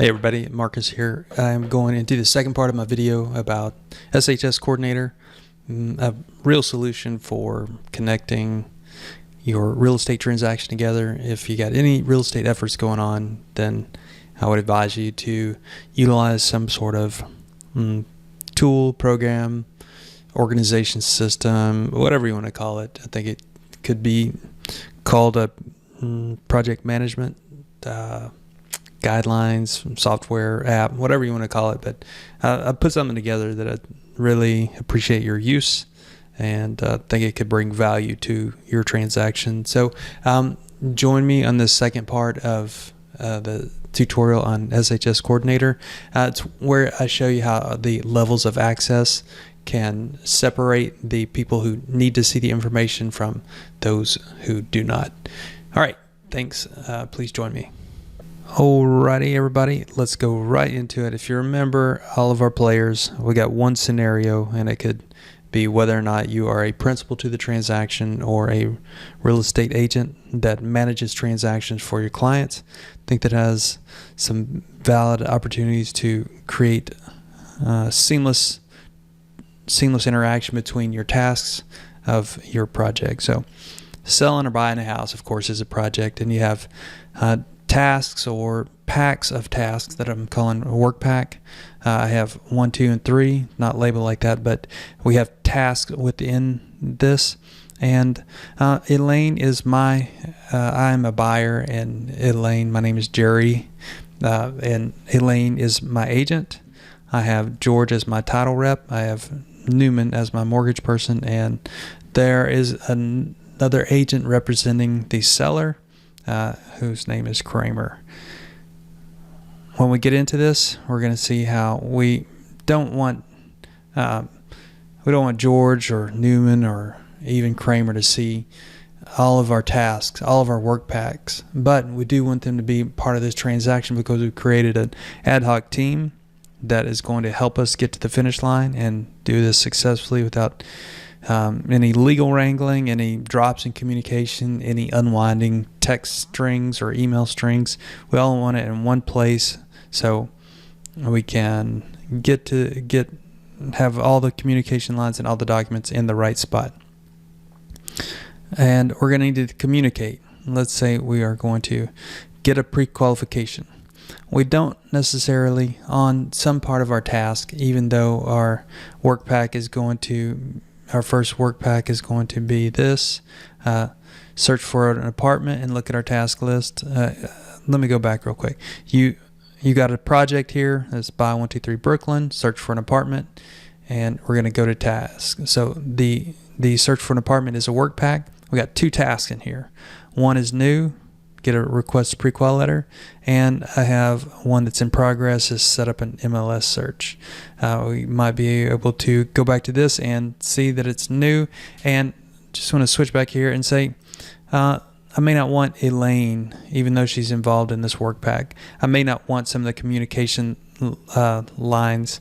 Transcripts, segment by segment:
Hey everybody, Marcus here. I'm going into the second part of my video about SHS Coordinator, a real solution for connecting your real estate transaction together. If you got any real estate efforts going on, then I would advise you to utilize some sort of tool, program, organization system, whatever you want to call it. I think it could be called a project management guidelines, software, app, whatever you want to call it. But I put something together that I really appreciate your use and think it could bring value to your transaction. So join me on this second part of the tutorial on SHS Coordinator. It's where I show you how the levels of access can separate the people who need to see the information from those who do not. All right, thanks. Please join me. Alrighty, everybody, let's go right into it. If you remember all of our players, we got one scenario, and it could be whether or not you are a principal to the transaction or a real estate agent that manages transactions for your clients. I think that has some valid opportunities to create seamless interaction between your tasks of your project. So selling or buying a house, of course, is a project, and you have tasks or packs of tasks that I'm calling a work pack. I have 1, 2, and 3, not labeled like that, but we have tasks within this. And Elaine is I'm a buyer, and Elaine, my name is Jerry, and Elaine is my agent. I have George as my title rep. I have Newman as my mortgage person, and there is another agent representing the seller, whose name is Kramer. When we get into this, we're going to see how we don't want George or Newman or even Kramer to see all of our tasks, all of our work packs, but we do want them to be part of this transaction because we've created an ad hoc team that is going to help us get to the finish line and do this successfully without any legal wrangling, any drops in communication, any unwinding text strings or email strings. We all want it in one place so we can have all the communication lines and all the documents in the right spot. And we're going to need to communicate. Let's say we are going to get a pre-qualification. We don't necessarily, on some part of our task, even though our work pack is going to our first work pack is going to be this, search for an apartment and look at our task list. Let me go back real quick. You got a project here that's buy 123 Brooklyn, search for an apartment, and we're going to go to tasks. So the search for an apartment is a work pack. We got 2 tasks in here. One is new, get a request pre-qual letter, and I have one that's in progress, is set up an MLS search. We might be able to go back to this and see that it's new, and just want to switch back here and say I may not want Elaine, even though she's involved in this work pack. I may not want some of the communication lines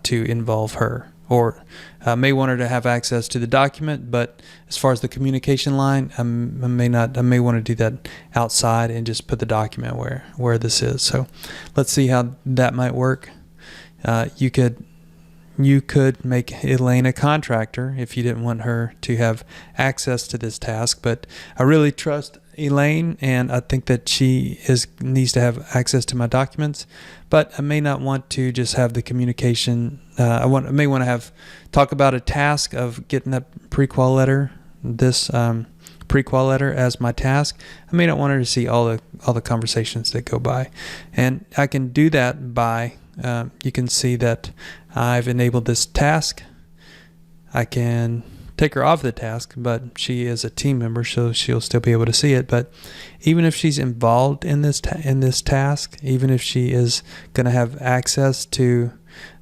to involve her, or may want her to have access to the document, but as far as the communication line, I may want to do that outside and just put the document where this is. So let's see how that might work. You could make Elaine a contractor if you didn't want her to have access to this task, but I really trust Elaine, and I think that she needs to have access to my documents, but I may not want to just have the communication. I may want to talk about a task of getting that pre-qual letter, this pre-qual letter as my task. I may not want her to see all the conversations that go by, and I can do that by you can see that I've enabled this task. I can take her off the task, but she is a team member, so she'll still be able to see it. But even if she's involved in this task, even if she is going to have access to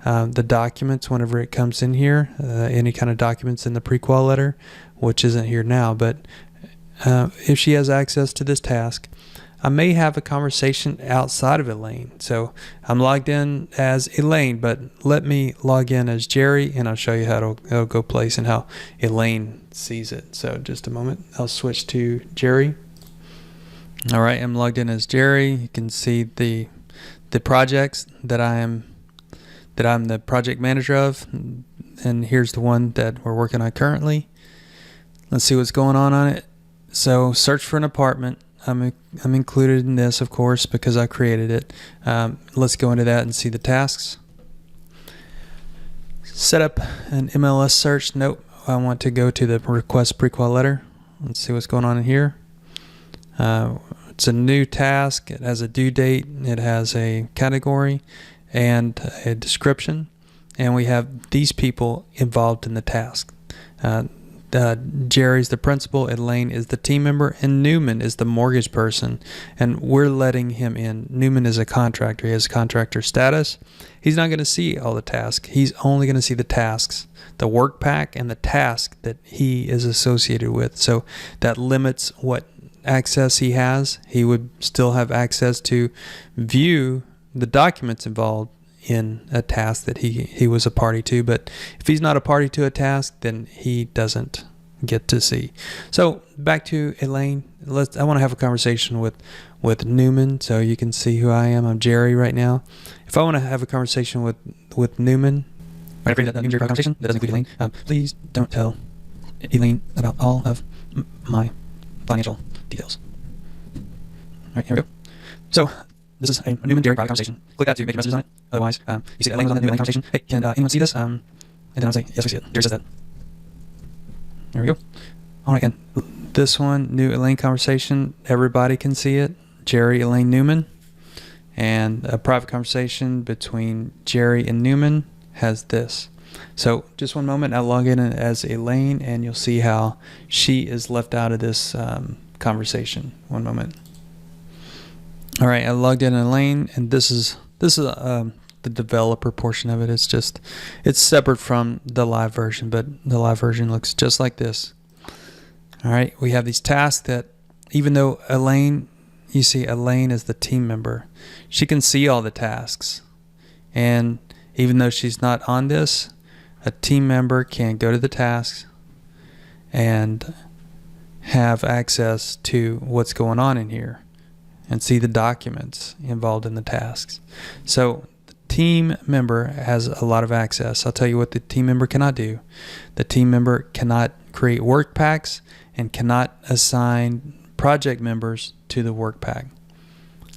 the documents whenever it comes in here, any kind of documents in the pre-qual letter, which isn't here now, but if she has access to this task, I may have a conversation outside of Elaine. So I'm logged in as Elaine, but let me log in as Jerry, and I'll show you how it'll go place and how Elaine sees it. So just a moment, I'll switch to Jerry. All right, I'm logged in as Jerry. You can see the the projects that I'm the project manager of, and here's the one that we're working on currently. Let's see what's going on it. So search for an apartment. I'm included in this, of course, because I created it. Let's go into that and see the tasks. Set up an MLS search. Nope, I want to go to the request prequal letter. Let's see what's going on in here. It's a new task. It has a due date. It has a category and a description. And we have these people involved in the task. Jerry's the principal, Elaine is the team member, and Newman is the mortgage person, and we're letting him in. Newman is a contractor. He has contractor status. He's not going to see all the tasks. He's only going to see the tasks, the work pack, and the task that he is associated with. So that limits what access he has. He would still have access to view the documents involved in a task that he was a party to, but if he's not a party to a task, then he doesn't get to see. So back to Elaine. I want to have a conversation with Newman, so you can see who I am. I'm Jerry right now. If I want to have a conversation with Newman, right after that Newman conversation that doesn't include Elaine, please don't tell Elaine about all of my financial details. All right, here we go. So this is a Newman Jerry private conversation. Click that to make your messages on it. Otherwise, you see that Elaine was on the new Elaine conversation. Hey, can anyone see this? And then I'll say, yes, we see it. Jerry says that. There we go. All right, and this one, new Elaine conversation. Everybody can see it. Jerry, Elaine, Newman. And a private conversation between Jerry and Newman has this. So just one moment. I'll log in as Elaine, and you'll see how she is left out of this conversation. One moment. All right, I logged in Elaine, and this is the developer portion of it. It's separate from the live version, but the live version looks just like this. All right, we have these tasks that, even though Elaine, you see Elaine is the team member, she can see all the tasks, and even though she's not on this, a team member can go to the tasks and have access to what's going on in here and see the documents involved in the tasks. So the team member has a lot of access. I'll tell you what the team member cannot do. The team member cannot create work packs and cannot assign project members to the work pack.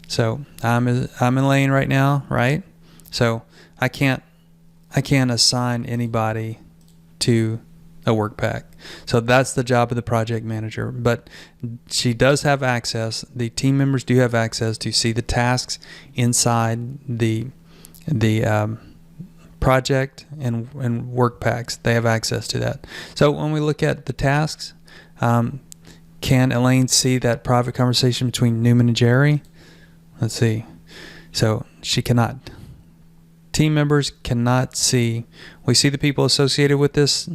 So I'm Elaine right now, right? So I can't assign anybody to a work pack. So that's the job of the project manager, but she does have access. The team members do have access to see the tasks inside the project and work packs. They have access to that. So when we look at the tasks, can Elaine see that private conversation between Newman and Jerry? Let's see. So she cannot. Team members cannot see. We see the people associated with this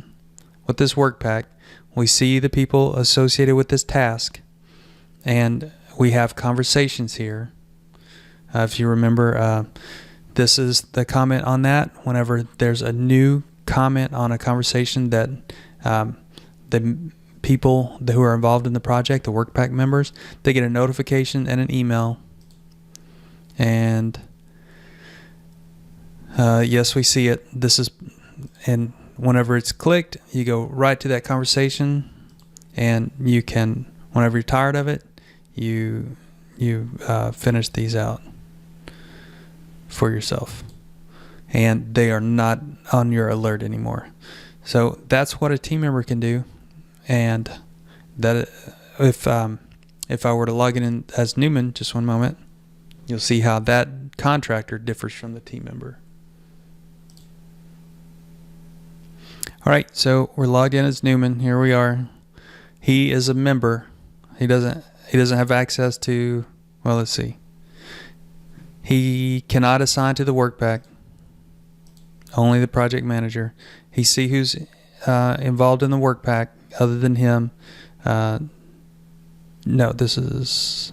work pack. We see the people associated with this task, and we have conversations here. If you remember, this is the comment on that. Whenever there's a new comment on a conversation that the people who are involved in the project, the work pack members, they get a notification and an email. And yes, we see it. And whenever it's clicked, you go right to that conversation, and you can, whenever you're tired of it, you finish these out for yourself, and they are not on your alert anymore. So that's what a team member can do. And that if I were to log in as Newman, just one moment, you'll see how that contractor differs from the team member. All right, so we're logged in as Newman. Here we are. He is a member. He doesn't have access to, well, let's see. He cannot assign to the work pack. Only the project manager. He see who's involved in the work pack other than him. No, this is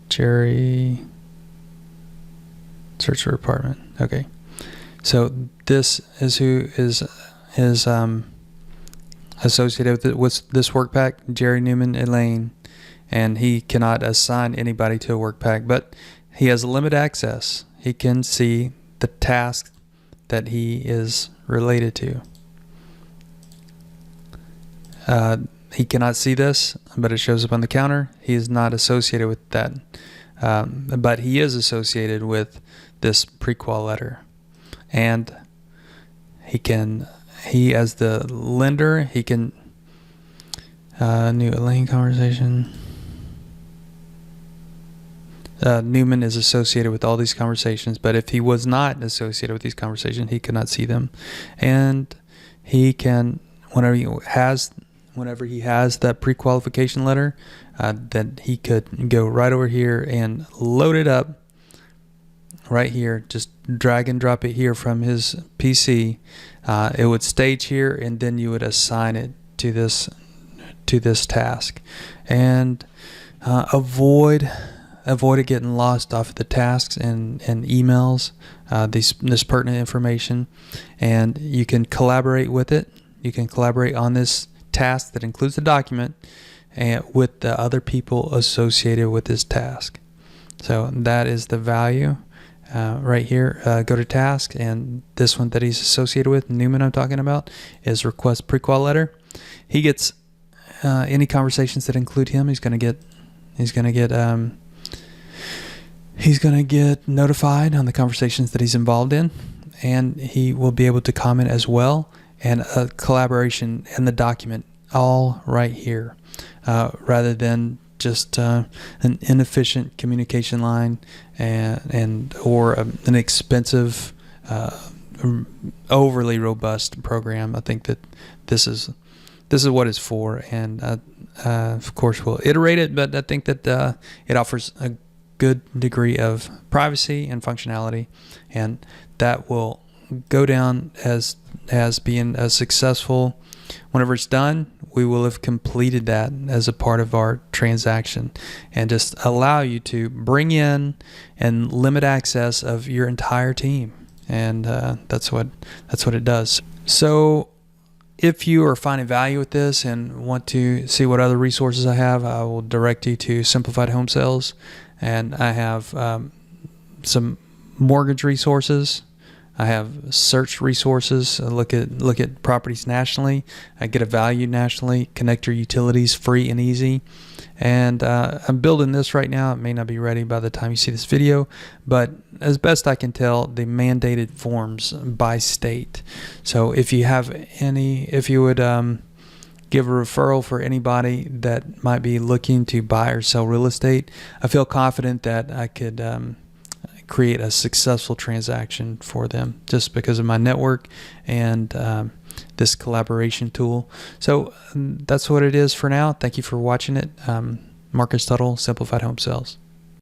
Jerry. Search for apartment. Okay. So this is who is associated with this work pack, Jerry, Newman, Elaine, and he cannot assign anybody to a work pack. But he has limited access. He can see the task that he is related to. He cannot see this, but it shows up on the counter. He is not associated with that, but he is associated with this prequal letter. And he as the lender, he can, new lane conversation. Newman is associated with all these conversations, but if he was not associated with these conversations, he could not see them. And he can, whenever he has that pre-qualification letter, that he could go right over here and load it up right here, just drag and drop it here from his PC. It would stage here, and then you would assign it to this task, and avoid it getting lost off of the tasks and emails, this pertinent information. And you can collaborate with it. You can collaborate on this task that includes the document and with the other people associated with this task. So that is the value right here. Go to task, and this one that he's associated with, Newman I'm talking about, is request prequal letter. He gets any conversations that include him. He's going to get notified on the conversations that he's involved in, and he will be able to comment as well, and a collaboration in the document all right here, rather than just an inefficient communication line or an expensive, overly robust program. I think that this is what it's for, and of course we'll iterate it, but I think that it offers a good degree of privacy and functionality, and that will go down as being a successful. Whenever it's done, we will have completed that as a part of our transaction, and just allow you to bring in and limit access of your entire team, and that's what it does. So if you are finding value with this and want to see what other resources I have, I will direct you to Simplified Home Sales, and I have some mortgage resources. I have search resources. I look at properties nationally. I get a value nationally. Connect your utilities free and easy. And I'm building this right now. It may not be ready by the time you see this video, but as best I can tell, the mandated forms by state. So if you would give a referral for anybody that might be looking to buy or sell real estate, I feel confident that I could create a successful transaction for them just because of my network and this collaboration tool. So that's what it is for now. Thank you for watching it. Marcus Tuttle, Simplified Home Sales.